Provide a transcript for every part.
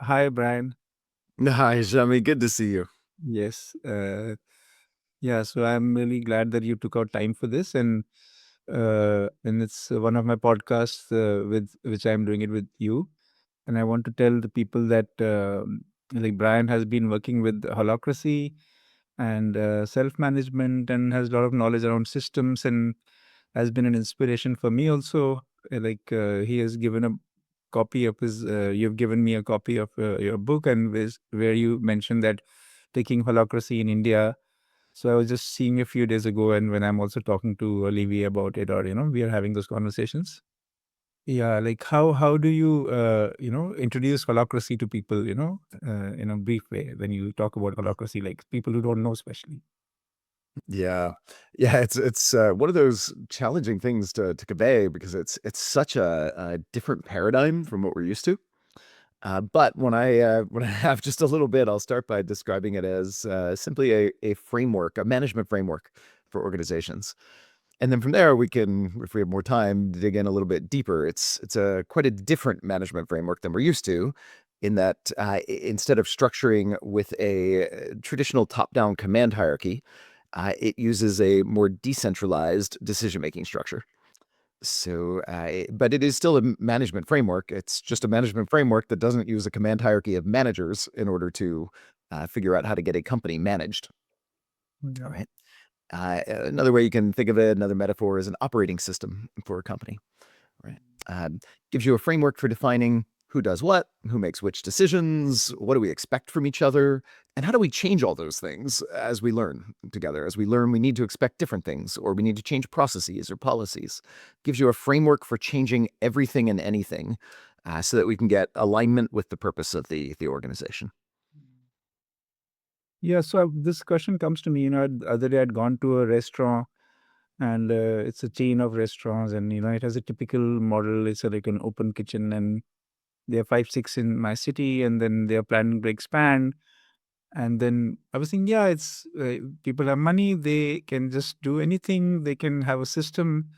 Hi, Brian. Hi, Shammi. Good to see you. Yes. Yeah. So I'm really glad that you took out time for this, and it's one of my podcasts with which I'm doing it with you. And I want to tell the people that like Brian has been working with Holacracy and self-management and has a lot of knowledge around systems and has been an inspiration for me also. He has given a copy of his. You've given me a copy of your book, and where you mentioned that taking holacracy in India. So I was just seeing a few days ago, and when I'm also talking to Olivier about it, or we are having those conversations. Yeah, like how do you introduce holacracy to people, in a brief way when you talk about holacracy, like people who don't know, especially. Yeah, yeah. It's one of those challenging things to convey because it's such a different paradigm from what we're used to. But when I have just a little bit, I'll start by describing it as simply a framework, a management framework for organizations. And then from there, we can, if we have more time, dig in a little bit deeper. It's a quite a different management framework than we're used to, in that instead of structuring with a traditional top-down command hierarchy, it uses a more decentralized decision-making structure. So, but it is still a management framework. It's just a management framework that doesn't use a command hierarchy of managers in order to figure out how to get a company managed. All Yeah. right. Another way you can think of it, another metaphor, is an operating system for a company. Right. Gives you a framework for defining who does what, who makes which decisions, what do we expect from each other, and how do we change all those things as we learn together. As we learn, we need to expect different things, or we need to change processes or policies. Gives you a framework for changing everything and anything, so that we can get alignment with the purpose of the organization. Yeah, so this question comes to me. The other day I'd gone to a restaurant, and it's a chain of restaurants, and it has a typical model. It's like an open kitchen, and there are 5, 6 in my city, and then they are planning to expand. And then I was thinking, yeah, it's people have money, they can just do anything, they can have a system.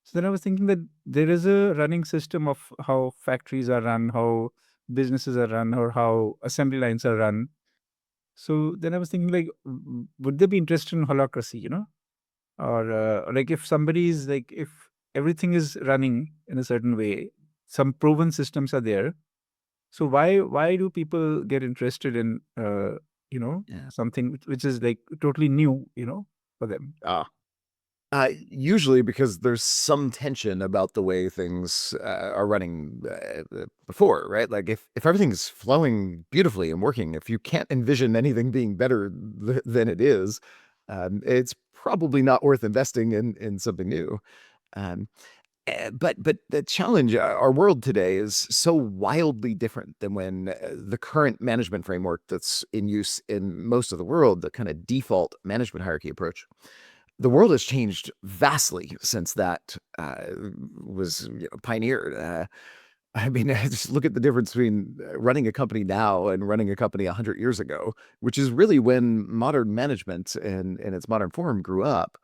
So then I was thinking that there is a running system of how factories are run, how businesses are run, or how assembly lines are run. So then I was thinking, like, would they be interested in holacracy, or like if somebody is like, if everything is running in a certain way, some proven systems are there. So why do people get interested in Yeah. something which is like totally new, for them? Ah. Usually because there's some tension about the way things are running before, right? Like if everything's flowing beautifully and working, if you can't envision anything being better than it is, it's probably not worth investing in something new. Um, but the challenge, our world today is so wildly different than when the current management framework that's in use in most of the world, the kind of default management hierarchy approach, the world has changed vastly since that was pioneered. I mean, just look at the difference between running a company now and running a company 100 years ago, which is really when modern management in its modern form grew up.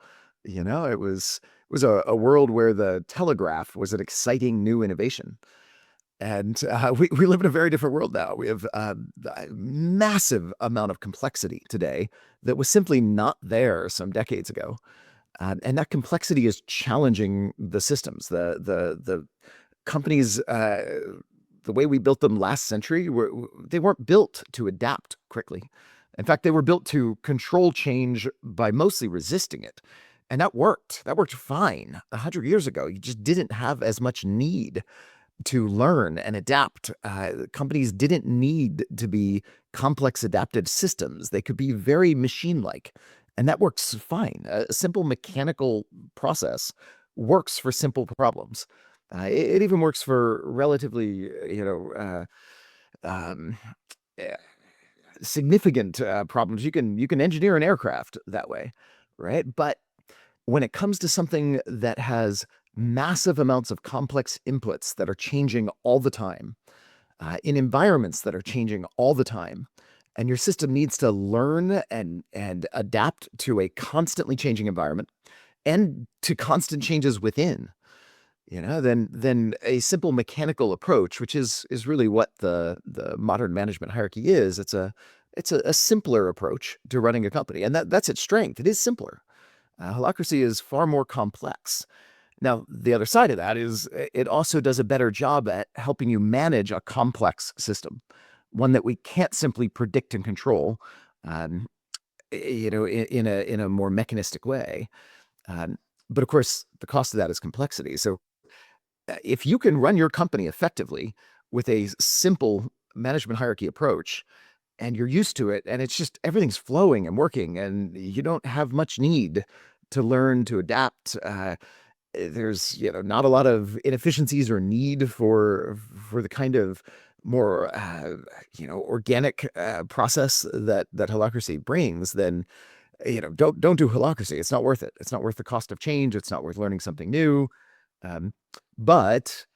It was a world where the telegraph was an exciting new innovation. And we live in a very different world now. We have a massive amount of complexity today that was simply not there some decades ago. And that complexity is challenging the systems. The companies, the way we built them last century, they weren't built to adapt quickly. In fact, they were built to control change by mostly resisting it. And that worked. That worked fine 100 years ago. You just didn't have as much need to learn and adapt. Companies didn't need to be complex adaptive systems. They could be very machine-like, and that works fine. A simple mechanical process works for simple problems. It even works for relatively, um, eh, significant problems. You can engineer an aircraft that way, right? But when it comes to something that has massive amounts of complex inputs that are changing all the time, in environments that are changing all the time, and your system needs to learn and adapt to a constantly changing environment and to constant changes within. than a simple mechanical approach, which is really what the modern management hierarchy is. It's a simpler approach to running a company, and that's its strength. It is simpler. Holacracy is far more complex. Now, the other side of that is it also does a better job at helping you manage a complex system, one that we can't simply predict and control, um, in a more mechanistic way. Um, but of course, the cost of that is complexity. So, if you can run your company effectively with a simple management hierarchy approach, and you're used to it, and it's just everything's flowing and working, and you don't have much need to learn to adapt. There's not a lot of inefficiencies or need for the kind of more organic process that Holacracy brings. Then don't do Holacracy. It's not worth it. It's not worth the cost of change. It's not worth learning something new. Um, but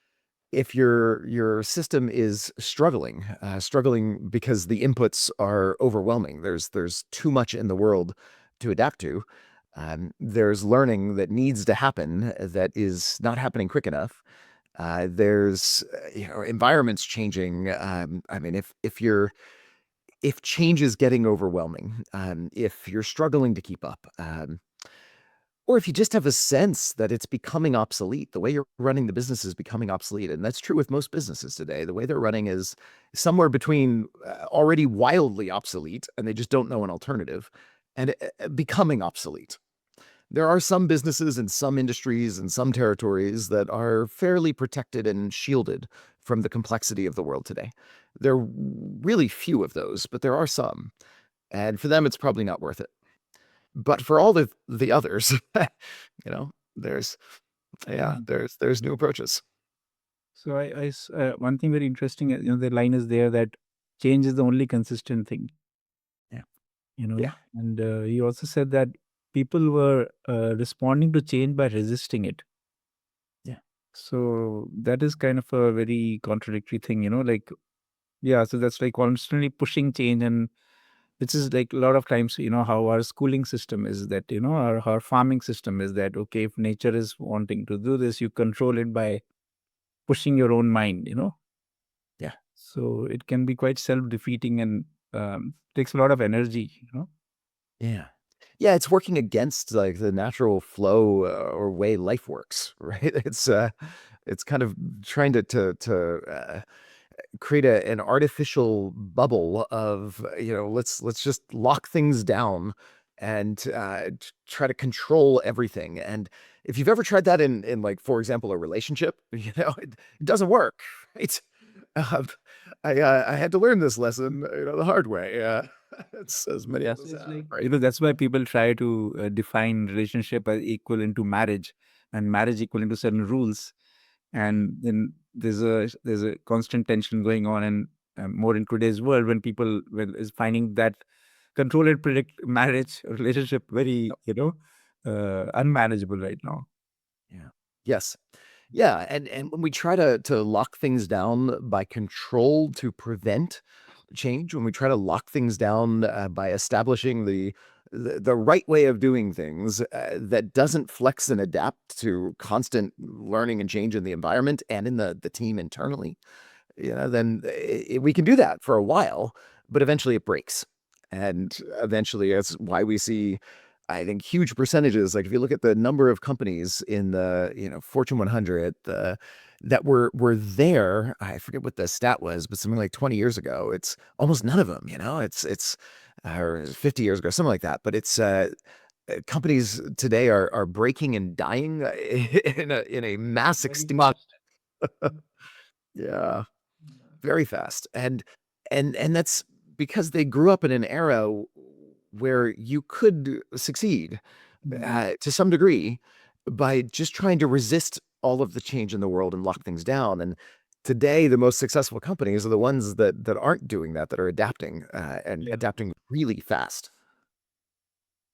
if your system is struggling because the inputs are overwhelming, there's too much in the world to adapt to. There's learning that needs to happen that is not happening quick enough. There's environments changing. I mean, if change is getting overwhelming, if you're struggling to keep up, or if you just have a sense that it's becoming obsolete, the way you're running the business is becoming obsolete. And that's true with most businesses today. The way they're running is somewhere between already wildly obsolete, and they just don't know an alternative, and becoming obsolete. There are some businesses and some industries and some territories that are fairly protected and shielded from the complexity of the world today. There are really few of those, but there are some. And for them, it's probably not worth it. But for all the others, there's Yeah. there's new approaches. So one thing very interesting, the line is there that change is the only consistent thing, Yeah. Yeah. and he also said that people were responding to change by resisting it. Yeah. So that is kind of a very contradictory thing, like, yeah, so that's like constantly pushing change. And which is like a lot of times, how our schooling system is that, our farming system is that, okay, if nature is wanting to do this, you control it by pushing your own mind. Yeah. So it can be quite self-defeating and takes a lot of energy. Yeah. Yeah, it's working against, like, the natural flow, or way life works, right? It's kind of trying to create an artificial bubble of, let's just lock things down and, try to control everything. And if you've ever tried that in, like, for example, a relationship, it doesn't work, right? Um, I had to learn this lesson, the hard way. It's as many Yes, others it's have, like, right? that's why people try to define relationship as equivalent to marriage, and marriage equivalent to certain rules. And then there's a constant tension going on, and more in today's world, when people is finding that control and predict marriage or relationship very, unmanageable right now. Yeah. Yes. Yeah, and when we try to lock things down by control to prevent change, when we try to lock things down by establishing the right way of doing things that doesn't flex and adapt to constant learning and change in the environment and in the team internally, then we can do that for a while, but eventually it breaks. And eventually that's why we see, I think, huge percentages. Like if you look at the number of companies in the, Fortune 100, that were there, I forget what the stat was, but something like 20 years ago, it's almost none of them, it's or 50 years ago, something like that. But it's companies today are breaking and dying in a mass Very extinction. fast. Yeah. Very fast, and that's because they grew up in an era where you could succeed, Mm. to some degree by just trying to resist all of the change in the world and lock things down. And today, the most successful companies are the ones that aren't doing that, that are adapting, and Yeah. adapting really fast.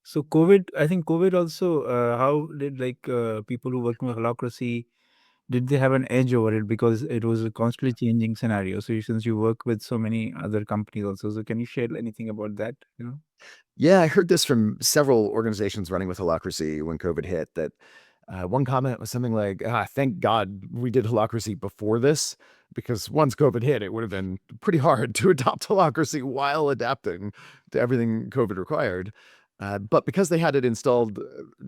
So COVID, I think COVID also, how did like people who work with Holacracy, did they have an edge over it because it was a constantly changing scenario? So since you work with so many other companies also, so can you share anything about that? Yeah, I heard this from several organizations running with Holacracy when COVID hit, that One comment was something like, thank God we did Holacracy before this, because once COVID hit, it would have been pretty hard to adopt Holacracy while adapting to everything COVID required. But because they had it installed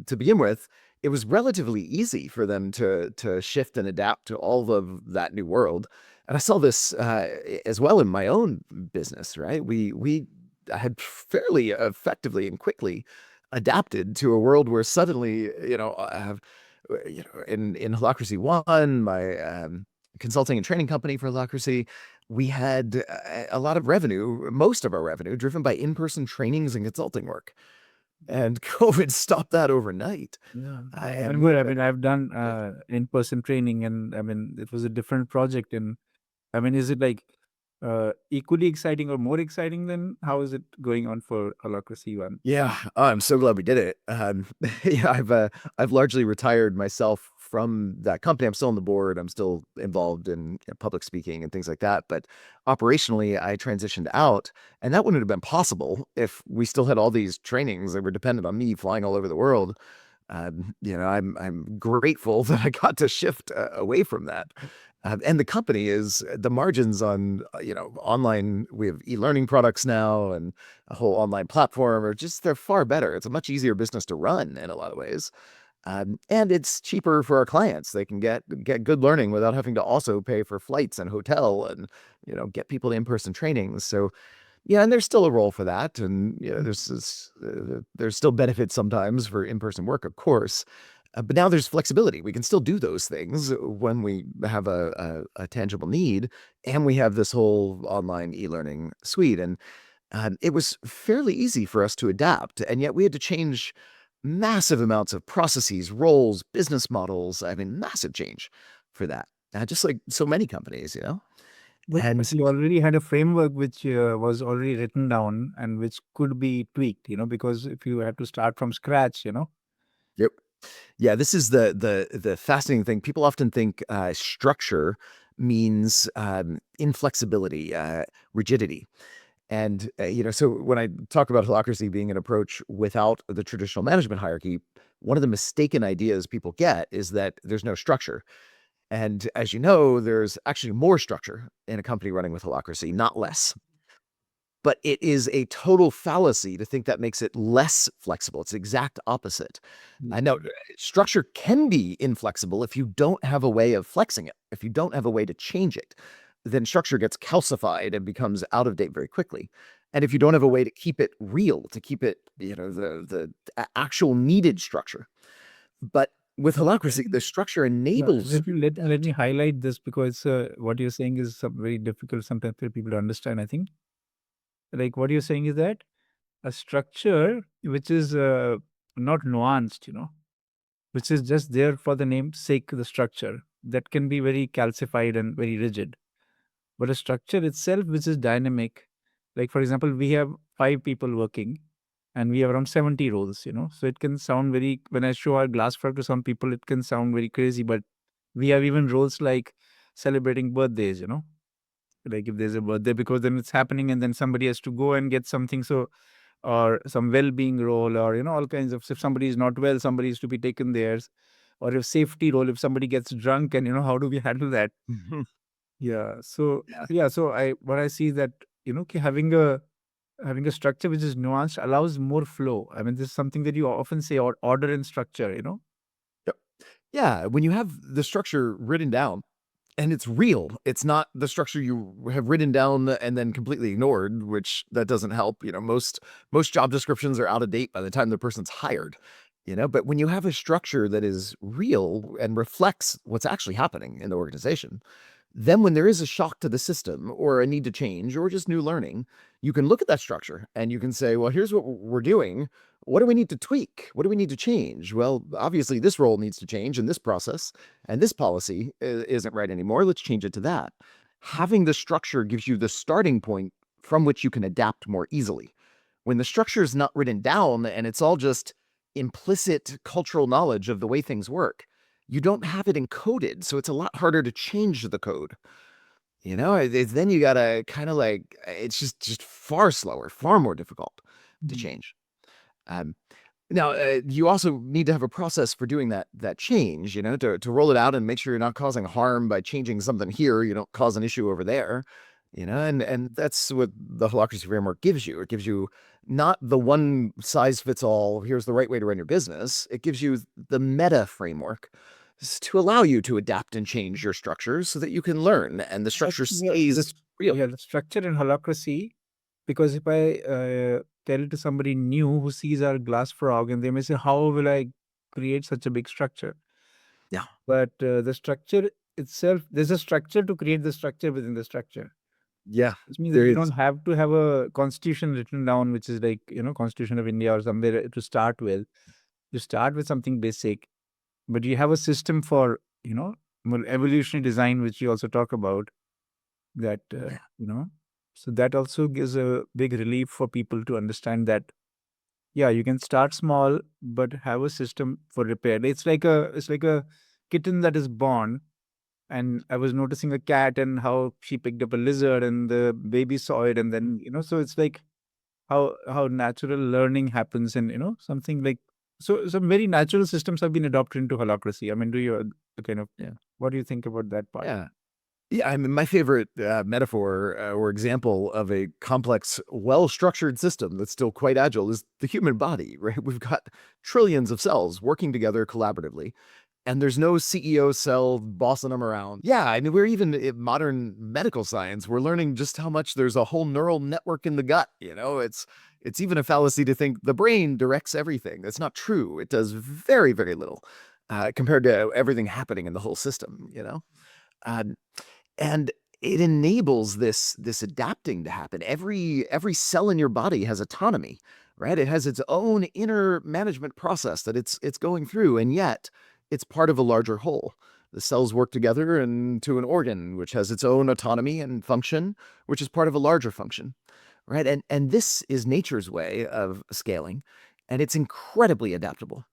to begin with, it was relatively easy for them to shift and adapt to all of that new world. And I saw this as well in my own business, right? We had fairly effectively and quickly adapted to a world where suddenly, in Holacracy One, my consulting and training company for Holacracy, we had a lot of revenue, most of our revenue, driven by in-person trainings and consulting work. And COVID stopped that overnight. Yeah. And And we good. had I to, mean, I've done in-person training, and I mean, it was a different project. And I mean, is it like equally exciting or more exciting than how is it going on for Holacracy One? Yeah, I'm so glad we did it. Yeah, I've largely retired myself from that company. I'm still on the board. I'm still involved in public speaking and things like that. But operationally, I transitioned out, and that wouldn't have been possible if we still had all these trainings that were dependent on me flying all over the world. I'm grateful that I got to shift away from that. And the company is the margins on online. We have e-learning products now and a whole online platform are just they're far better. It's a much easier business to run in a lot of ways. And it's cheaper for our clients. They can get good learning without having to also pay for flights and hotel and get people to in-person trainings. So yeah, and there's still a role for that, and there's still benefits sometimes for in-person work, of course. But now there's flexibility. We can still do those things when we have a tangible need, and we have this whole online e-learning suite. And it was fairly easy for us to adapt, and yet we had to change massive amounts of processes, roles, business models. I mean, massive change for that. Just like so many companies. But And you already had a framework which was already written down and which could be tweaked, because if you had to start from scratch, yep. Yeah, this is the fascinating thing. People often think structure means inflexibility, rigidity. And so when I talk about holacracy being an approach without the traditional management hierarchy, one of the mistaken ideas people get is that there's no structure. And as you know, there's actually more structure in a company running with holacracy, not less. But it is a total fallacy to think that makes it less flexible. It's the exact opposite. I know structure can be inflexible if you don't have a way of flexing it. If you don't have a way to change it, then structure gets calcified and becomes out of date very quickly. And if you don't have a way to keep it real, to keep it, the actual needed structure. But with holacracy, the structure No, enables. let me highlight this because what you're saying is very difficult sometimes for people to understand. I think, like what you're saying is that a structure which is not nuanced, which is just there for the name's sake, the structure that can be very calcified and very rigid. But a structure itself, which is dynamic, like for example, we have 5 people working and we have around 70 roles, so it can sound very, when I show our glass frog to some people, it can sound very crazy, but we have even roles like celebrating birthdays, like if there's a birthday, because then it's happening and then somebody has to go and get something. So, or some well-being role, or all kinds of, if somebody is not well, somebody is to be taken theirs, or if safety role, if somebody gets drunk, and how do we handle that? Yeah. So Yeah. yeah. So what I see is that having a structure which is nuanced allows more flow. I mean, this is something that you often say, or order and structure. Yep. Yeah. When you have the structure written down, and it's real. It's not the structure you have written down and then completely ignored, which that doesn't help. Most job descriptions are out of date by the time the person's hired. But when you have a structure that is real and reflects what's actually happening in the organization, then when there is a shock to the system or a need to change or just new learning, you can look at that structure and you can say, well, here's what we're doing. What do we need to tweak? What do we need to change? Well, obviously, this role needs to change in this process, and this policy isn't right anymore. Let's change it to that. Having the structure gives you the starting point from which you can adapt more easily. When the structure is not written down and it's all just implicit cultural knowledge of the way things work, you don't have it encoded. So it's a lot harder to change the code. Then you gotta kind of it's just far slower, far more difficult to change. Um, Now, you also need to have a process for doing that change, to roll it out and make sure you're not causing harm by changing something here. You don't cause an issue over there, and that's what the Holacracy framework gives you. It gives you not the one size fits all, here's the right way to run your business. It gives you the meta framework to allow you to adapt and change your structures so that you can learn and the structure stays real. The structure in Holacracy, because if I tell it to somebody new who sees our glass frog, and they may say, how will I create such a big structure? Yeah. But the structure itself, there's a structure to create the structure within the structure. Yeah. Which means that There you is. don't have to have a constitution written down, which is like, Constitution of India or somewhere to start with. You start with something basic, but you have a system for, more evolutionary design, which you also talk about. That, so that also gives a big relief for people to understand that, yeah, you can start small, but have a system for repair. It's like a kitten that is born. And I was noticing a cat and how she picked up a lizard and the baby saw it. And then, so it's like how natural learning happens, and, something like, so some very natural systems have been adopted into holacracy. I mean, do you kind of, Yeah. what do you think about that part? Yeah. Yeah, I mean, my favorite metaphor or example of a complex, well-structured system that's still quite agile is the human body, right? We've got trillions of cells working together collaboratively, and there's no CEO cell bossing them around. Yeah, I mean, we're even in modern medical science, we're learning just how much there's a whole neural network in the gut. It's even a fallacy to think the brain directs everything. That's not true. It does very, very little compared to everything happening in the whole system. Um, and it enables this adapting to happen. Every cell in your body has autonomy, right? It has its own inner management process that it's going through, and yet it's part of a larger whole. The cells work together into an organ which has its own autonomy and function, which is part of a larger function, right? And this is nature's way of scaling, and it's incredibly adaptable.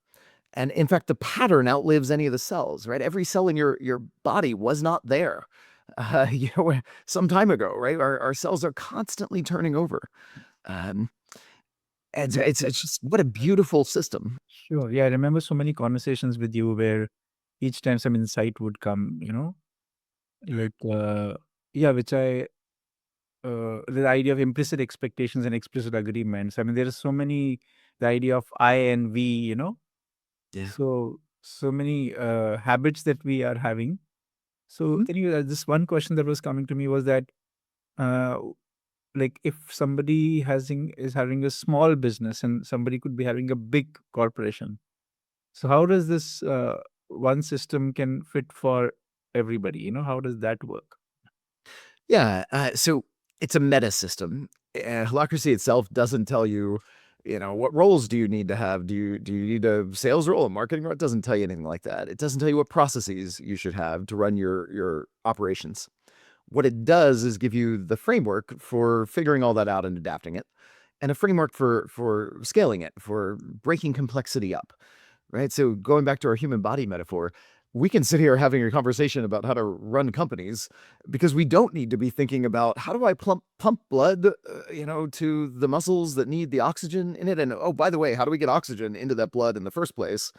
And in fact, the pattern outlives any of the cells, right? Every cell in your body was not there, some time ago, right? Our cells are constantly turning over. Um, and it's just what a beautiful system. Sure. Yeah, I remember so many conversations with you where each time some insight would come, like, yeah, which the idea of implicit expectations and explicit agreements. I mean, there are so many, the idea of I and we, Yeah. so many habits that we are having. So, Mhm. can you, this one question that was coming to me was that, uh, like, if somebody is having a small business and somebody could be having a big corporation. So, how does this one system can fit for everybody? How does that work? Yeah. So it's a meta system. Holacracy itself doesn't tell you, what roles do you need to have? Do you need a sales role, a marketing role? It doesn't tell you anything like that. It doesn't tell you what processes you should have to run your operations. What it does is give you the framework for figuring all that out and adapting it, and a framework for scaling it, for breaking complexity up, right? So going back to our human body metaphor, we can sit here having a conversation about how to run companies because we don't need to be thinking about how do I pump blood, to the muscles that need the oxygen in it, and oh, by the way, how do we get oxygen into that blood in the first place?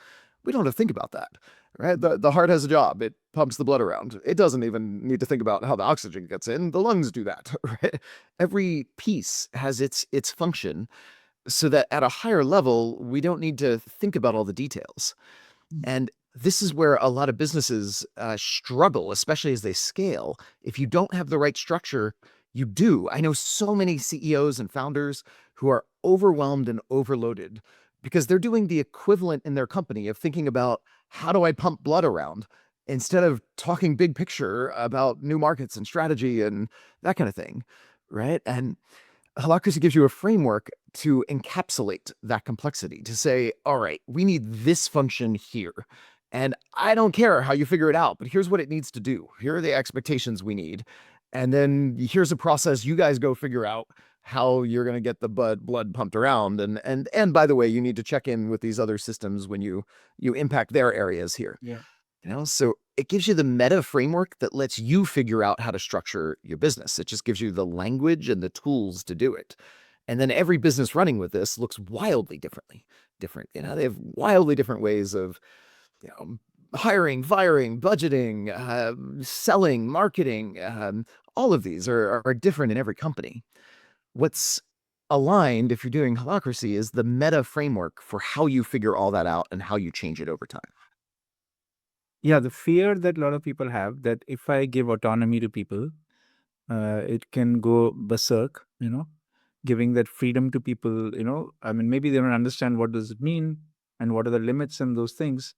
We don't have to think about that, right? The heart has a job; it pumps the blood around. It doesn't even need to think about how the oxygen gets in. The lungs do that, right? Every piece has its function, so that at a higher level, we don't need to think about all the details. And this is where a lot of businesses struggle, especially as they scale. If you don't have the right structure, you do. I know so many CEOs and founders who are overwhelmed and overloaded because they're doing the equivalent in their company of thinking about how do I pump blood around instead of talking big picture about new markets and strategy and that kind of thing. Right. And Holacracy gives you a framework to encapsulate that complexity, to say, all right, we need this function here. And I don't care how you figure it out, but here's what it needs to do. Here are the expectations we need. And then here's a process you guys go figure out how you're going to get the blood pumped around. And by the way, you need to check in with these other systems when you impact their areas here. Yeah. So it gives you the meta framework that lets you figure out how to structure your business. It just gives you the language and the tools to do it. And then every business running with this looks wildly different. They have wildly different ways of, you know, hiring, firing, budgeting, selling, marketing. All of these are different in every company. What's aligned, if you're doing holacracy, is the meta framework for how you figure all that out and how you change it over time. Yeah, the fear that a lot of people have that if I give autonomy to people, it can go berserk, giving that freedom to people, I mean, maybe they don't understand what does it mean and what are the limits and those things.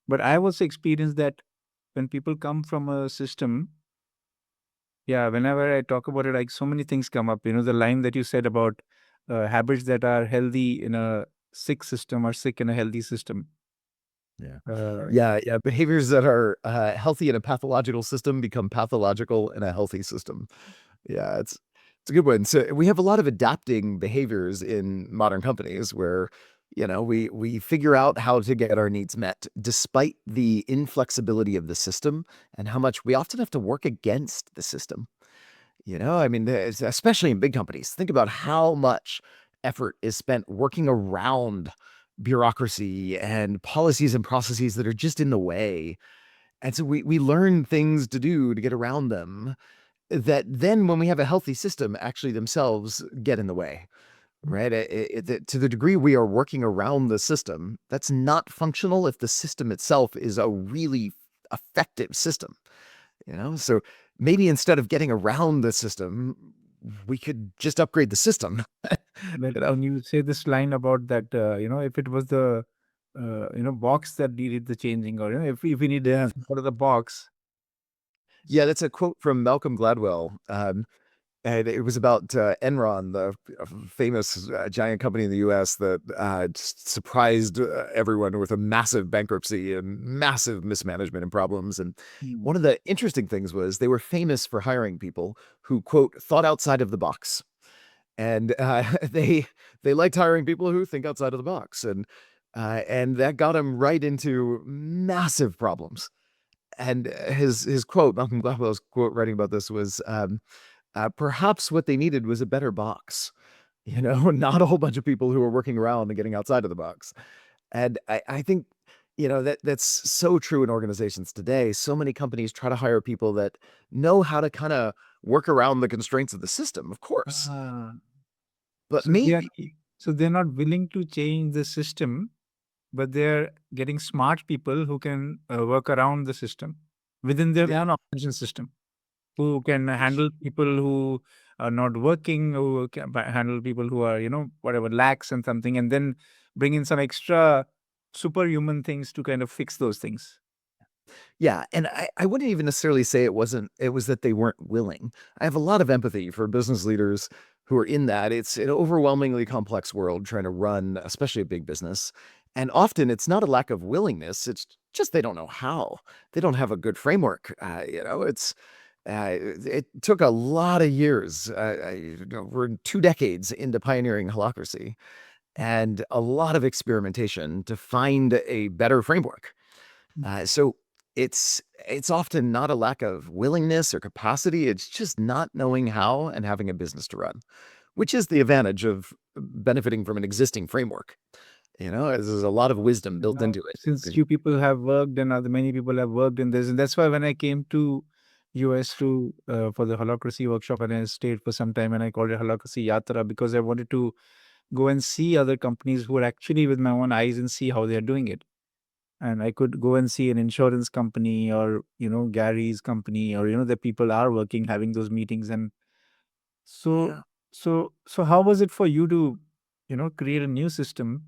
But I've also experienced that when people come from a system, yeah, whenever I talk about it, like so many things come up. The line that you said about habits that are healthy in a sick system are sick in a healthy system. Yeah. Uh, Yeah. Behaviors that are healthy in a pathological system become pathological in a healthy system. Yeah, it's a good one. So we have a lot of adapting behaviors in modern companies where, we figure out how to get our needs met despite the inflexibility of the system and how much we often have to work against the system. I mean, especially in big companies, think about how much effort is spent working around bureaucracy and policies and processes that are just in the way. And so we learn things to do to get around them that then when we have a healthy system actually themselves get in the way, right? To the degree we are working around the system, that's not functional if the system itself is a really effective system. So maybe instead of getting around the system, we could just upgrade the system. But you know when you say this line about that, if it was the, box that needed the changing, or if we need Yeah. out of the box. Yeah, that's a quote from Malcolm Gladwell. And it was about Enron, the famous giant company in the US that surprised everyone with a massive bankruptcy and massive mismanagement and problems. And Hmm. one of the interesting things was they were famous for hiring people who, quote, thought outside of the box. And they liked hiring people who think outside of the box. And that got them right into massive problems. And his quote, Malcolm Gladwell's quote writing about this was, perhaps what they needed was a better box, not a whole bunch of people who are working around and getting outside of the box. And I think, that's so true in organizations today. So many companies try to hire people that know how to kind of work around the constraints of the system, of course. Ah, But so they are, maybe, so they're not willing to change the system, but they're getting smart people who can work around the system within their yeah, own organization system, who can handle people who are not working, who can handle people who are, whatever, lax and something, and then bring in some extra superhuman things to kind of fix those things. yeah. And I wouldn't even necessarily say it was that they weren't willing. I have a lot of empathy for business leaders who are in that. It's an overwhelmingly complex world trying to run, especially a big business. And often it's not a lack of willingness, it's just they don't know how. They don't have a good framework. It took a lot of years. We're 2 decades into pioneering holacracy and a lot of experimentation to find a better framework. So it's often not a lack of willingness or capacity. It's just not knowing how and having a business to run, which is the advantage of benefiting from an existing framework. There's a lot of wisdom And built now, into it. since 'Cause- you people have worked and other many people have worked in this, and that's why when I came to US to for the Holacracy workshop, and I stayed for some time, and I called it Holacracy Yatra because I wanted to go and see other companies who are actually with my own eyes and see how they are doing it. And I could go and see an insurance company or Gary's company, or the people are working, having those meetings. And so Yeah. so how was it for you to create a new system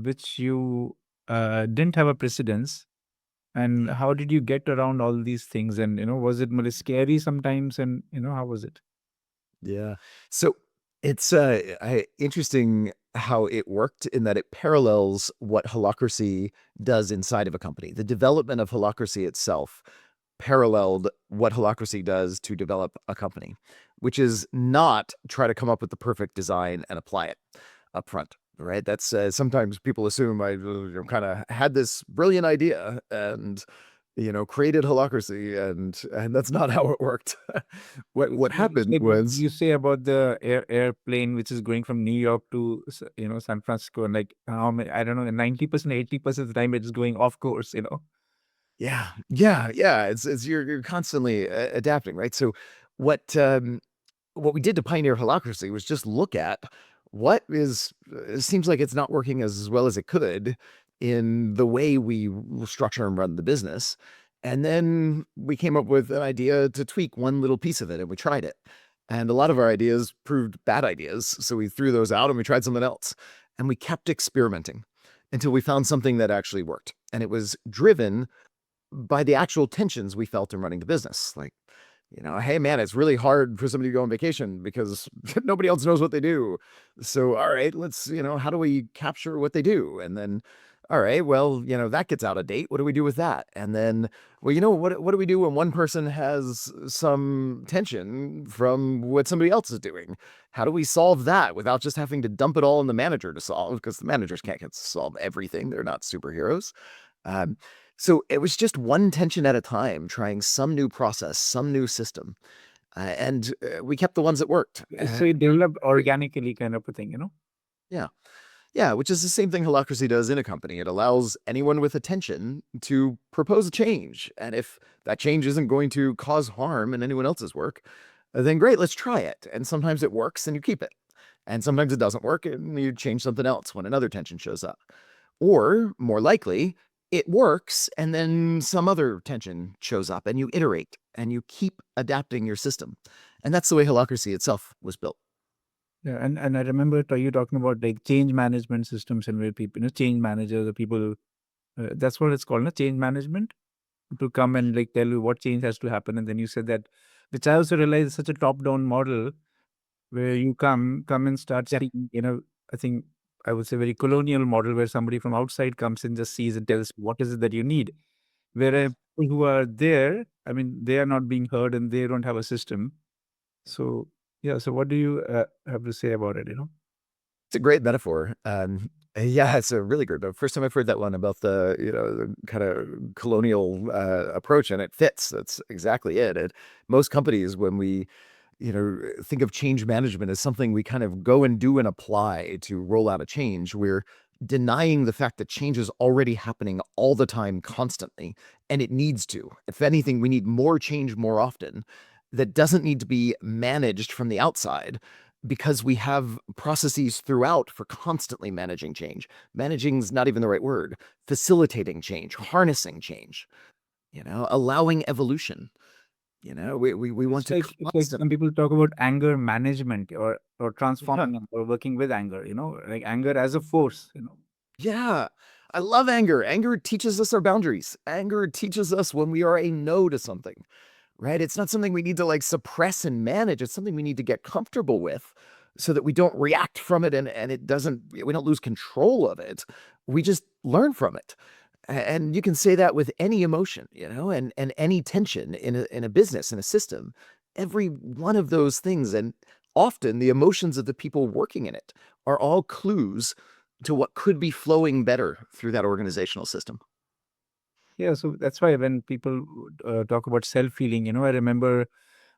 which you didn't have a precedence, and how did you get around all these things? And was it really scary sometimes? And how was it? Yeah. So it's interesting how it worked in that it parallels what holacracy does inside of a company. The development of holacracy itself paralleled what holacracy does to develop a company, which is not try to come up with the perfect design and apply it up front. Right. That's sometimes people assume I kind of had this brilliant idea and created Holacracy, and that's not how it worked. What happened was, You say about the airplane which is going from New York to San Francisco, and like how many, I don't know, 90%, 80% of the time it's going off course. yeah, it's you're constantly adapting, right? So what what we did to pioneer Holacracy was just look at what is it seems like it's not working as well as it could in the way we structure and run the business. And then we came up with an idea to tweak one little piece of it, and we tried it. And a lot of our ideas proved bad ideas, so we threw those out and we tried something else. And we kept experimenting until we found something that actually worked. And it was driven by the actual tensions we felt in running the business. Like, hey man, it's really hard for somebody to go on vacation because nobody else knows what they do. So, all right, let's, how do we capture what they do? And then, all right, well, that gets out of date. What do we do with that? And then, well, what do we do when one person has some tension from what somebody else is doing? How do we solve that without just having to dump it all on the manager to solve? Because the managers can't get to solve everything. They're not superheroes. Um, so it was just one tension at a time, trying some new process, some new system, and we kept the ones that worked. So it developed organically, kind of a thing. Yeah, yeah, which is the same thing Holacracy does in a company. It allows anyone with attention to propose a change, and if that change isn't going to cause harm in anyone else's work, then great, let's try it. And sometimes it works, and you keep it, and sometimes it doesn't work, and you change something else when another tension shows up. Or, more likely, it works and then some other tension shows up and you iterate and you keep adapting your system. And that's the way Holacracy itself was built. Yeah, and I remember you talking about like change management systems, and where people, change managers or people, that's what it's called, no? Change management, to come and like tell you what change has to happen. And then you said that, which I also realized is such a top-down model, where you come and start Yeah. seeing, I think I would say very colonial model, where somebody from outside comes and just sees and tells what is it that you need. Whereas people who are there, I mean, they are not being heard and they don't have a system. So yeah, so what do you have to say about it? It's a great metaphor. Yeah, it's a really great. The first time I've heard that one about the kind of colonial approach, and it fits. That's exactly it. Most companies, when we think of change management as something we kind of go and do and apply to roll out a change, we're denying the fact that change is already happening all the time, constantly, and it needs to. If anything, we need more change more often that doesn't need to be managed from the outside because we have processes throughout for constantly managing change. Managing is not even the right word. Facilitating change, harnessing change, allowing evolution. We want to It's like constantly. some people talk about anger management, or transforming anger, or working with anger, like anger as a force. Yeah. I love anger. Anger teaches us our boundaries. Anger teaches us when we are a no to something, right? It's not something we need to like suppress and manage. It's something we need to get comfortable with so that we don't react from it and we don't lose control of it. We just learn from it. And you can say that with any emotion, and any tension in a business, in a system, every one of those things. And often the emotions of the people working in it are all clues to what could be flowing better through that organizational system. Yeah, so that's why when people talk about self-healing, I remember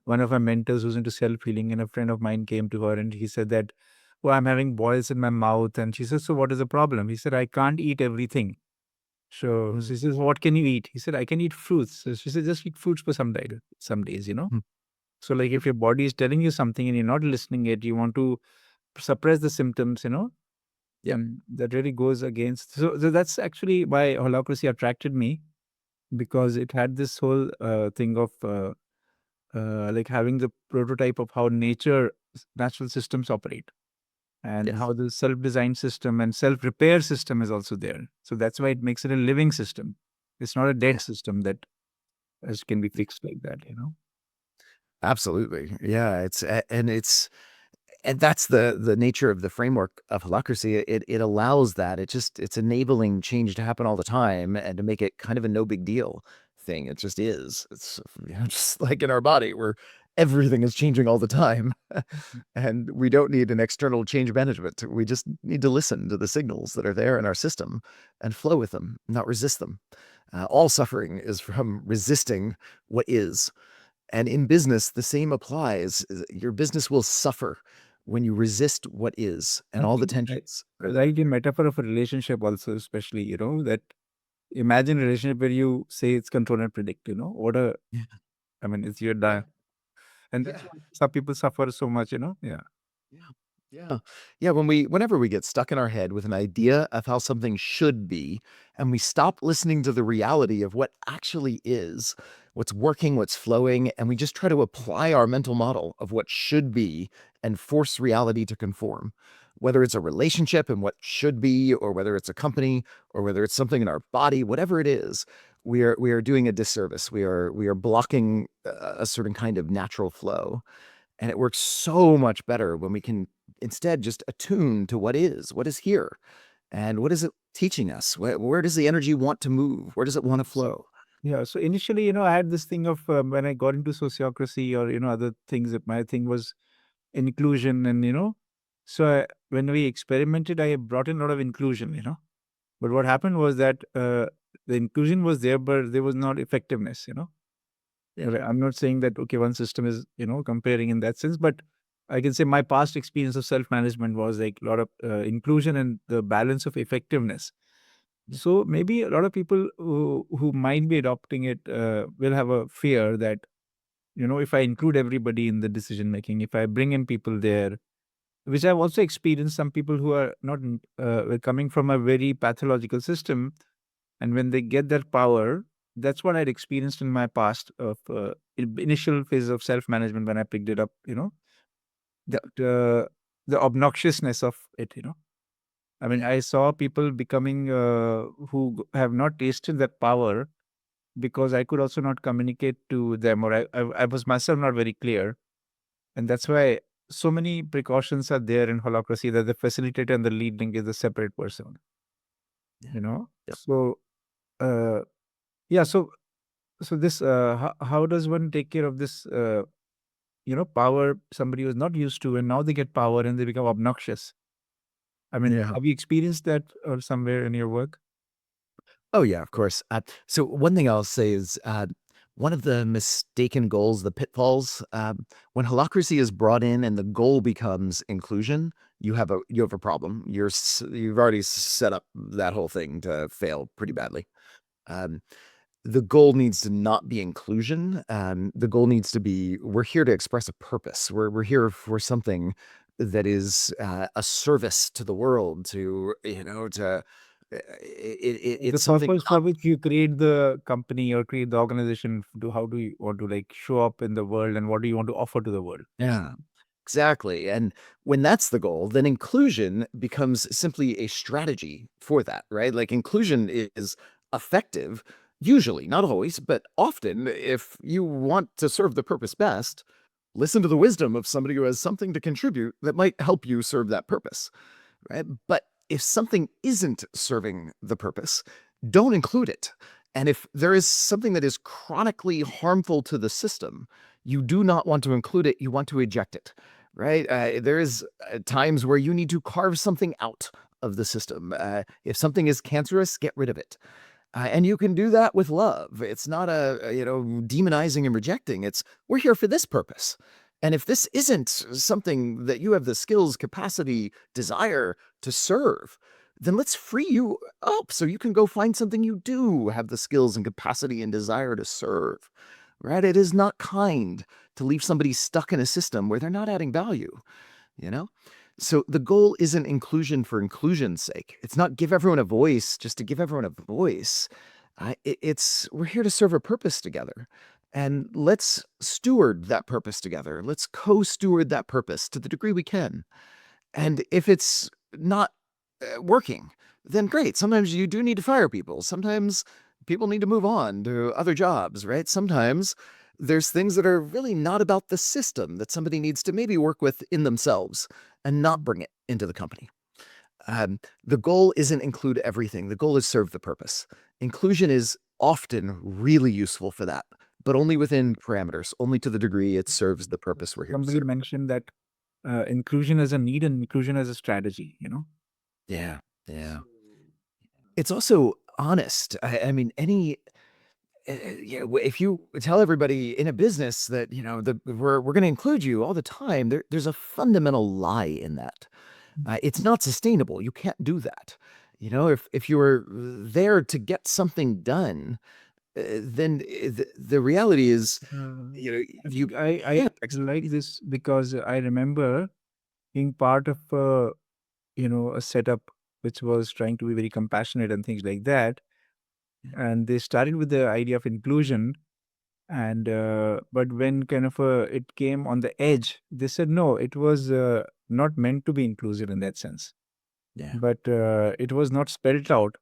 one of my mentors who's into self-healing, and a friend of mine came to her and he said that, "Oh, I'm having boils in my mouth." And she said, "So what is the problem?" He said, "I can't eat everything." So Mm, she says, "What can you eat?" He said, "I can eat fruits." So she said, "Just eat fruits for some days. mm, So like if your body is telling you something and you're not listening it, you want to suppress the symptoms. yeah. And that really goes against. So that's actually why holacracy attracted me, because it had this whole thing of like having the prototype of how natural systems operate, and Yes. how the self-designed system and self-repair system is also there. So that's why it makes it a living system. It's not a Yeah. dead system that can be fixed like that. Absolutely. Yeah. And that's the nature of the framework of Holacracy. It allows that. It's enabling change to happen all the time and to make it kind of a no big deal thing. It just is. It's just like in our body where everything is changing all the time. And we don't need an external change management. We just need to listen to the signals that are there in our system and flow with them, not resist them. All suffering is from resisting what is. And in business, the same applies. Your business will suffer when you resist what is and I all the think tensions. like the metaphor of a relationship also, especially, that imagine a relationship where you say it's control and predict, what Yeah. I mean, it's your Yeah. die. And that's Yeah. why some people suffer so much, Yeah. Yeah. Yeah. Yeah. Whenever we get stuck in our head with an idea of how something should be, and we stop listening to the reality of what actually is, what's working, what's flowing, and we just try to apply our mental model of what should be and force reality to conform, whether it's a relationship and what should be, or whether it's a company, or whether it's something in our body, whatever it is, we are doing a disservice. We are blocking a certain kind of natural flow. And it works so much better when we can instead just attune to what is here, and what is it teaching us? Where does the energy want to move? Where does it want to flow? Yeah. So initially, I had this thing of when I got into sociocracy or, other things, that my thing was inclusion. And, so when we experimented, I brought in a lot of inclusion. But what happened was that the inclusion was there, but there was not effectiveness. Yeah. I'm not saying that, okay, one system is, comparing in that sense, but I can say my past experience of self management was like a lot of inclusion and the balance of effectiveness. Yeah. So maybe a lot of people who might be adopting it will have a fear that, if I include everybody in the decision making, if I bring in people there, which I've also experienced, some people who are not were coming from a very pathological system, and when they get that power, that's what I'd experienced in my past of initial phase of self management when I picked it up. Yep. The obnoxiousness of it. I mean, I saw people becoming who have not tasted that power because I could also not communicate to them, or I was myself not very clear. And that's why so many precautions are there in holacracy that the facilitator and the lead link is a separate person, Yeah. you know? Yep. So, uh, yeah, so this, how does one take care of this, power somebody was not used to, and now they get power and they become obnoxious? I mean, Yeah. have you experienced that or somewhere in your work? Oh, yeah, of course. So one thing I'll say is one of the mistaken goals, the pitfalls, when holacracy is brought in and the goal becomes inclusion, you have a problem. You've already set up that whole thing to fail pretty badly. Um, the goal needs to not be inclusion. The goal needs to be, we're here to express a purpose. We're here for something that is a service to the world. The It's something purpose not. for which you create the company or create the organization, how do you want to like show up in the world, and what do you want to offer to the world? Yeah, exactly. And when that's the goal, then inclusion becomes simply a strategy for that, right? Like inclusion is effective, usually, not always, but often. If you want to serve the purpose best, listen to the wisdom of somebody who has something to contribute that might help you serve that purpose, right? But if something isn't serving the purpose, don't include it. And if there is something that is chronically harmful to the system, you do not want to include it. You want to eject it, right? There is times where you need to carve something out of the system. If something is cancerous, get rid of it. And you can do that with love. It's not demonizing and rejecting. It's, we're here for this purpose. And if this isn't something that you have the skills, capacity, desire to serve, then let's free you up so you can go find something you do have the skills and capacity and desire to serve. Right? It is not kind to leave somebody stuck in a system where they're not adding value, you know? So the goal isn't inclusion for inclusion's sake. It's not give everyone a voice just to give everyone a voice. It's we're here to serve a purpose together. And let's steward that purpose together. Let's co steward that purpose to the degree we can. And if it's not working, then great. Sometimes you do need to fire people. Sometimes people need to move on to other jobs, right? Sometimes there's things that are really not about the system that somebody needs to maybe work with in themselves and not bring it into the company. The goal isn't include everything. The goal is serve the purpose. Inclusion is often really useful for that, but only within parameters, only to the degree it serves the purpose we're here to Somebody serve. mentioned that inclusion as a need and inclusion as a strategy. Yeah, yeah. So, It's also honest. I mean, if you tell everybody in a business that we're going to include you all the time, there's a fundamental lie in that. It's not sustainable. You can't do that. If you were there to get something done, then the reality is, I you think I yeah, actually like this because I remember being part of a setup which was trying to be very compassionate and things like that. And they started with the idea of inclusion, and but when kind of it came on the edge, they said no, it was not meant to be inclusive in that sense. yeah, But it was not spelled out.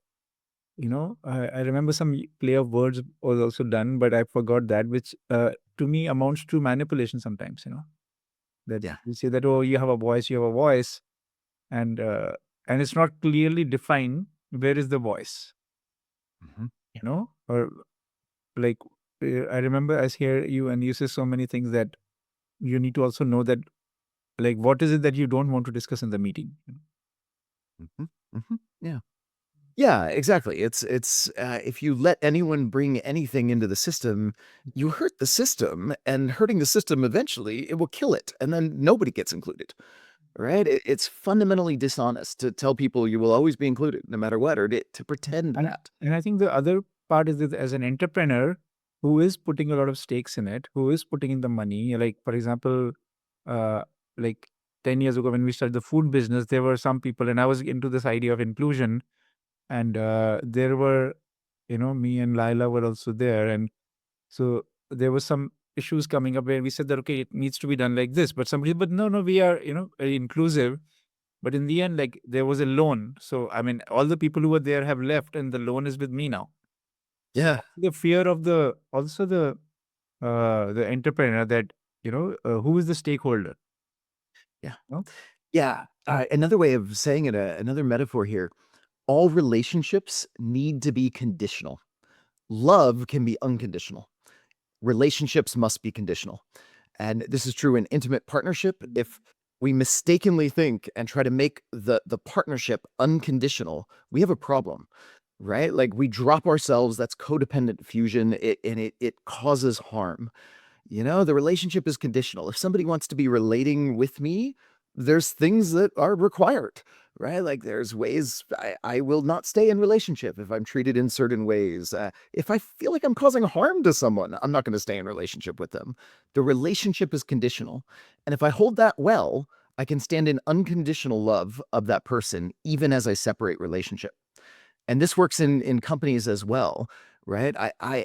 I remember some play of words was also done, but I forgot that, which to me amounts to manipulation sometimes. That yeah. you say that, oh, you have a voice, and it's not clearly defined where is the voice. Mhm. Or like I remember as hear you and you say so many things that you need to also know that, like, what is it that you don't want to discuss in the meeting. Mhm. Mhm. Yeah. Yeah, exactly. It's if you let anyone bring anything into the system, you hurt the system, and hurting the system eventually it will kill it, and then nobody gets included, right? It's fundamentally dishonest to tell people you will always be included no matter what, or to pretend and that. and I think the other part is that as an entrepreneur who is putting a lot of stakes in it, who is putting in the money, like for example, uh like 10 years ago when we started the food business, there were some people, and I was into this idea of inclusion, and there were, me and Laila were also there, and so there was some issues coming up where we said that okay, it needs to be done like this, but somebody, but no, we are very inclusive. But in the end, like, there was a loan, so I mean all the people who were there have left and the loan is with me now. Yeah. So the fear of the also the entrepreneur, that who is the stakeholder. Yeah. No. Yeah. Another way of saying it, another metaphor here, all relationships need to be conditional. Love can be unconditional. Relationships must be conditional. And this is true in intimate partnership. If we mistakenly think and try to make the partnership unconditional, we have a problem, right? Like we drop ourselves, that's codependent fusion, and it causes harm. The relationship is conditional. If somebody wants to be relating with me, there's things that are required, right? Like there's ways I will not stay in relationship if I'm treated in certain ways. If I feel like I'm causing harm to someone, I'm not going to stay in relationship with them. The relationship is conditional. And if I hold that well, I can stand in unconditional love of that person, even as I separate relationship. And this works in companies as well, right?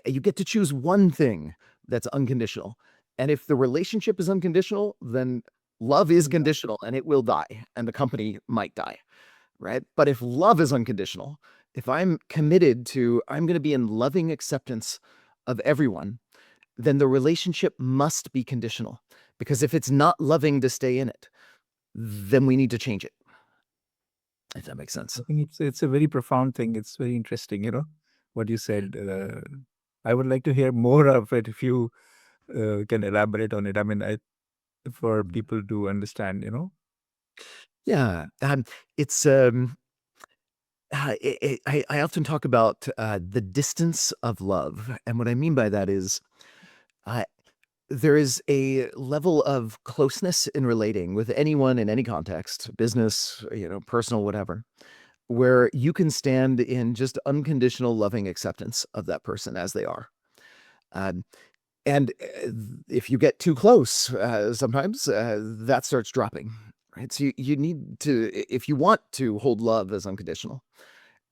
You get to choose one thing that's unconditional. And if the relationship is unconditional, then love is conditional and it will die and the company might die, right? But if love is unconditional, if I'm committed to, I'm going to be in loving acceptance of everyone, then the relationship must be conditional. Because if it's not loving to stay in it, then we need to change it, if that makes sense. I think it's a very profound thing. It's very interesting, what you said. I would like to hear more of it if you can elaborate on it. I mean, for people to understand. Yeah. It's I often talk about the distance of love, and what I mean by that is, uh, there is a level of closeness in relating with anyone in any context, business, personal, whatever, where you can stand in just unconditional loving acceptance of that person as they are. Um, and if you get too close, sometimes that starts dropping. Right. So you need to, if you want to hold love as unconditional,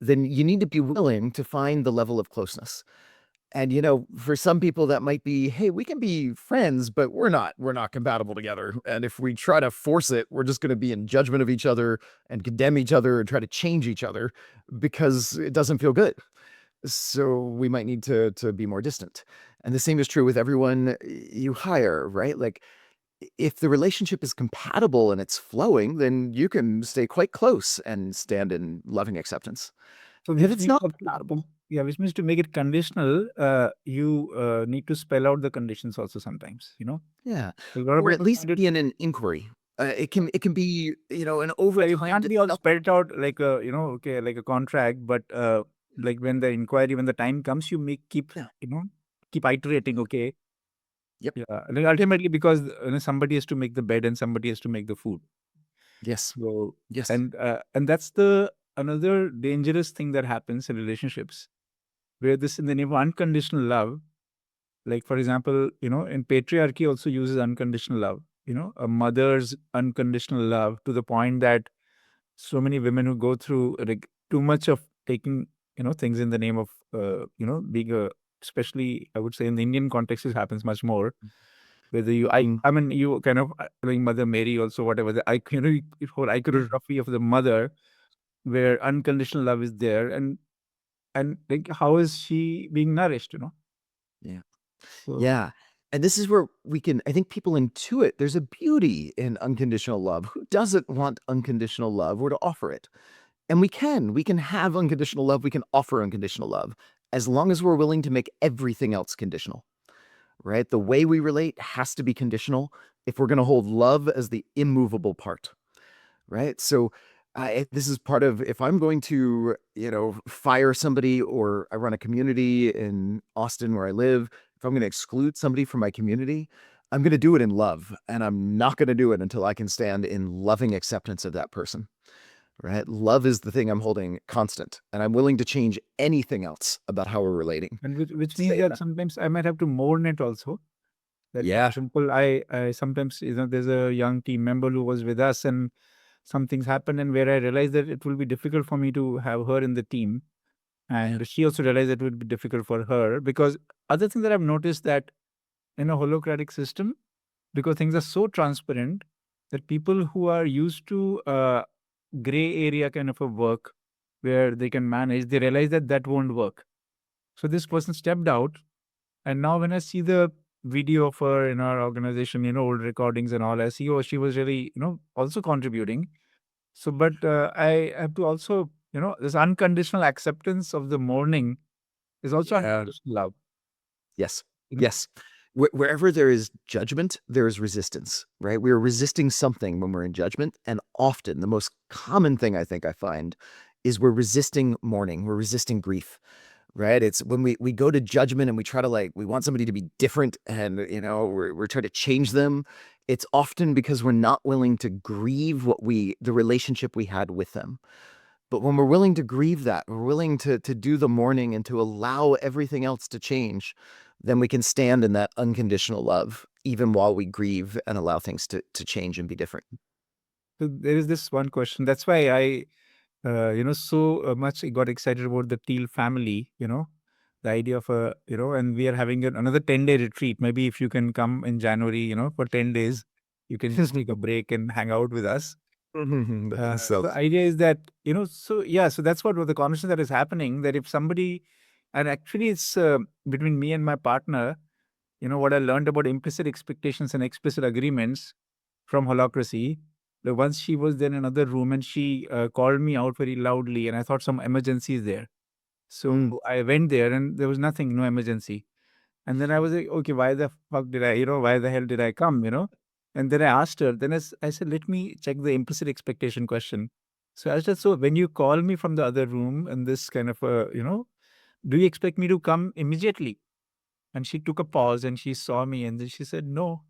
then you need to be willing to find the level of closeness. And for some people that might be, hey, we can be friends, but we're not compatible together. And if we try to force it, we're just going to be in judgment of each other and condemn each other and try to change each other because it doesn't feel good. So we might need to be more distant. And the same is true with everyone you hire, right? Like if the relationship is compatible and it's flowing, then you can stay quite close and stand in loving acceptance. So And if which it's means not that compatible, yeah, which means to make it conditional, you need to spell out the conditions also sometimes. yeah, A lot of or at people least find it. be in an inquiry. It can be, an over Yeah, you time can't be all discussion. spelled out like a, okay, like a contract, but like when the inquiry, when the time comes, you make keep, Yeah. you know, keep iterating. Okay, Yep. yeah, and then ultimately because somebody has to make the bed and somebody has to make the food. Yes. So Yes. and that's the another dangerous thing that happens in relationships, where this in the name of unconditional love, like for example, in patriarchy also uses unconditional love. A mother's unconditional love, to the point that so many women who go through like too much of taking things in the name of being a, especially I would say in the Indian context it happens much more, whether you Mm, I mean you kind of like Mother Mary also, whatever the whole iconography of the mother, where unconditional love is there, and like how is she being nourished. yeah. So Yeah. And this is where I think people intuit there's a beauty in unconditional love. Who doesn't want unconditional love or to offer it? And we can have unconditional love. We can offer unconditional love as long as we're willing to make everything else conditional, right? The way we relate has to be conditional if we're going to hold love as the immovable part, right? So this is part of if I'm going to, fire somebody, or I run a community in Austin where I live, if I'm going to exclude somebody from my community, I'm going to do it in love, and I'm not going to do it until I can stand in loving acceptance of that person, right? Love is the thing I'm holding constant, and I'm willing to change anything else about how we're relating. and which means Stay in that that. sometimes I might have to mourn it also. That for Yeah. example, I sometimes there's a young team member who was with us and some things happened, and where I realized that it will be difficult for me to have her in the team. Yeah. And she also realized it would be difficult for her, because other thing that I've noticed, that in a holocratic system, because things are so transparent, that people who are used to gray area kind of a work where they can manage, they realize that that won't work. So this person stepped out, and now when I see the video of her in our organization, old recordings and all, I see, oh, she was really, also contributing. So, but I have to also, this unconditional acceptance of the mourning is also Yeah. unconditional love. Yes. You know, Yes. Wherever there is judgment, there is resistance, right? We are resisting something when we're in judgment. And often the most common thing I think I find is we're resisting mourning, we're resisting grief, right? It's when we go to judgment and we try to we want somebody to be different, and, we're trying to change them. It's often because we're not willing to grieve the relationship we had with them. But when we're willing to grieve that, we're willing to do the mourning and to allow everything else to change, then we can stand in that unconditional love, even while we grieve and allow things to change and be different. so there is this one question. That's why I, so much got excited about the Teal family, the idea of and we are having another 10-day retreat. Maybe if you can come in January, for 10 days, you can just take a break and hang out with us. That The sounds. idea is that, so yeah, so that's what the conversation that is happening, that if somebody, and actually it's between me and my partner, what I learned about implicit expectations and explicit agreements from Holacracy. Once she was there in another room and she called me out very loudly, and I thought some emergency is there. So Mm. I went there and there was nothing, no emergency. And then I was like, okay, why the fuck did I, why the hell did I come? And then I asked her, then I said, let me check the implicit expectation question. So I said, so when you call me from the other room and this kind of do you expect me to come immediately? And she took a pause and she saw me and then she said, no.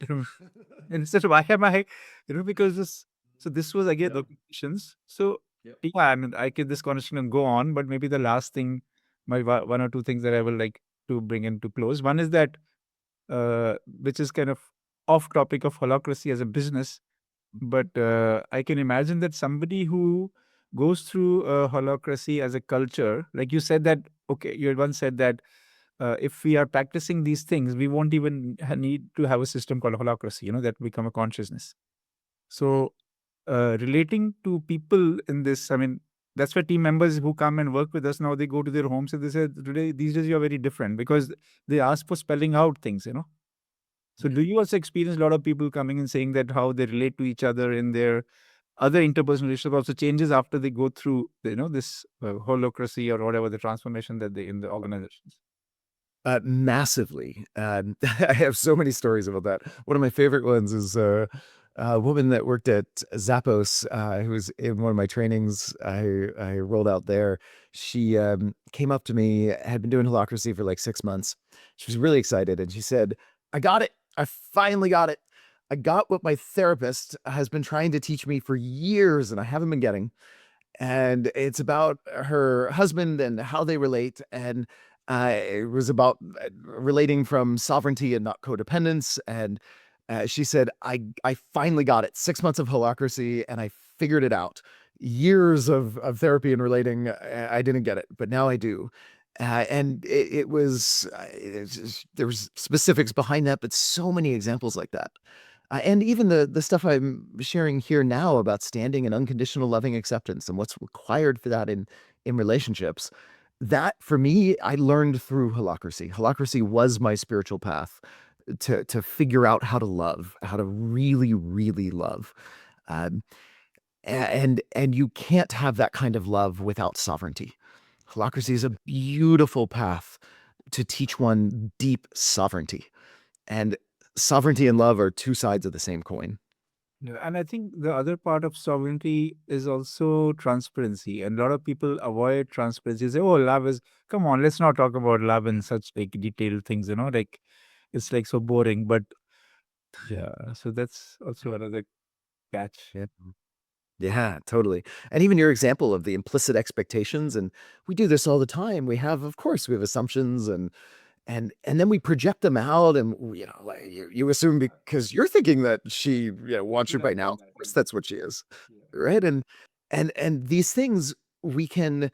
And I said, why am I, because so this was again the questions. So Yep. yeah, I mean, I could this conversation and go on, but maybe the last thing, my one or two things that I will like to bring into close. One is that, which is kind of off topic of holacracy as a business, but I can imagine that somebody who goes through holacracy as a culture, like you said that, okay, you had once said that if we are practicing these things, we won't even need to have a system called holacracy, that become a consciousness. So, relating to people in this, I mean, that's why team members who come and work with us now, they go to their homes and they say, today, these days, you're very different, because they ask for spelling out things. So, Yeah. do you also experience a lot of people coming and saying that how they relate to each other in their other interpersonal relationship also changes after they go through, this holacracy or whatever the transformation that they in the organizations? Massively. I have so many stories about that. One of my favorite ones is a woman that worked at Zappos, who was in one of my trainings I rolled out there. She came up to me, had been doing Holacracy for like 6 months. She was really excited, and she said, "I got it! I finally got it! I got what my therapist has been trying to teach me for years, and I haven't been getting." And it's about her husband and how they relate. And it was about relating from sovereignty and not codependence. And she said, I finally got it. 6 months of holacracy, and I figured it out. Years of therapy and relating, I didn't get it, but now I do. And it was, there was specifics behind that, but so many examples like that. And even the stuff I'm sharing here now about standing and unconditional loving acceptance and what's required for that in relationships, that for me, I learned through holacracy. Holacracy was my spiritual path to figure out how to love, how to really, really love. Um, and you can't have that kind of love without sovereignty. Holacracy is a beautiful path to teach one deep sovereignty. And sovereignty and love are two sides of the same coin. Yeah, and I think the other part of sovereignty is also transparency. And a lot of people avoid transparency. Say, "Oh, love is come on, let's not talk about love in such like detailed things, like it's like so boring." But yeah, so that's also another catch. Yeah. Yeah, totally. And even your example of the implicit expectations, and we do this all the time. We have, of course, we have assumptions and then we project them out, and like you assume because you're thinking that she wants you right now. Of course, that's what she is, right? And these things we can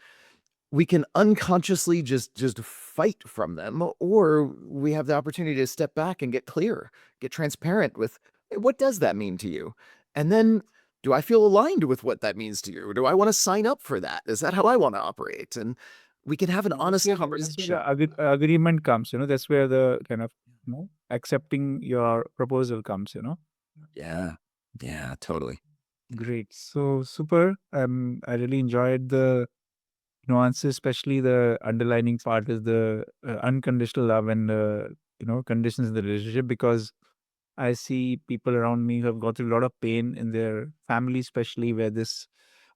unconsciously just fight from them, or we have the opportunity to step back and get clear, get transparent with, "Hey, what does that mean to you?" And then, do I feel aligned with what that means to you? Do I want to sign up for that? Is that how I want to operate? And we can have an honest That's where conversation. the agreement comes. That's where the kind of accepting your proposal comes. Yeah. Yeah, totally. Great. So super. I really enjoyed the nuances, especially the underlining part is the unconditional love and conditions in the relationship, because I see people around me who have gone through a lot of pain in their family, especially where this,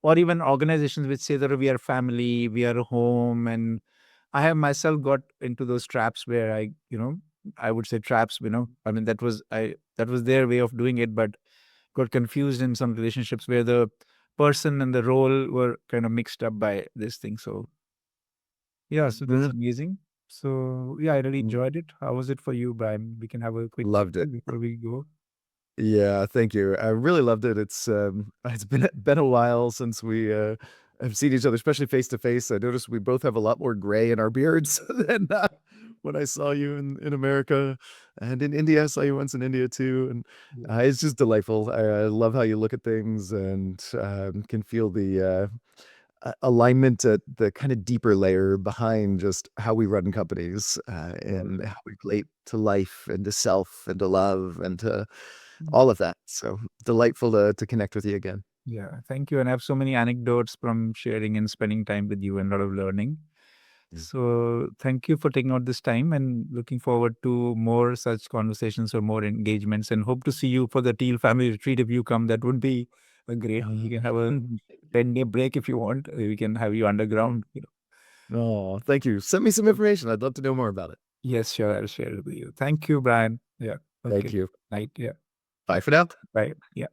or even organizations which say that we are family, we are a home. And I have myself got into those traps where I would say traps, I mean, that was their way of doing it, but got confused in some relationships where the person and the role were kind of mixed up by this thing. So yeah, so that's amazing. So yeah, I really enjoyed it. How was it for you, Brian? We can have a quick Loved it. before we go. Yeah, thank you. I really loved it. It's been a while since we have seen each other, especially face to face. I noticed we both have a lot more gray in our beards than when I saw you in America and in India. I saw you once in India too, and it's just delightful. I love how you look at things and can feel the alignment at the kind of deeper layer behind just how we run companies and how we relate to life and to self and to love and to all of that. So delightful to connect with you again. Yeah, thank you. And I have so many anecdotes from sharing and spending time with you and a lot of learning. Mm. So thank you for taking out this time and looking forward to more such conversations or more engagements, and hope to see you for the Teal family retreat if you come. That would be a great. We can have a 10-day break if you want. We can have you underground. Oh, thank you. Send me some information. I'd love to know more about it. Yes, sure. I'll share it with you. Thank you, Brian. Yeah. Thank Okay. you. Night. Yeah. Bye for now. Bye. Yeah.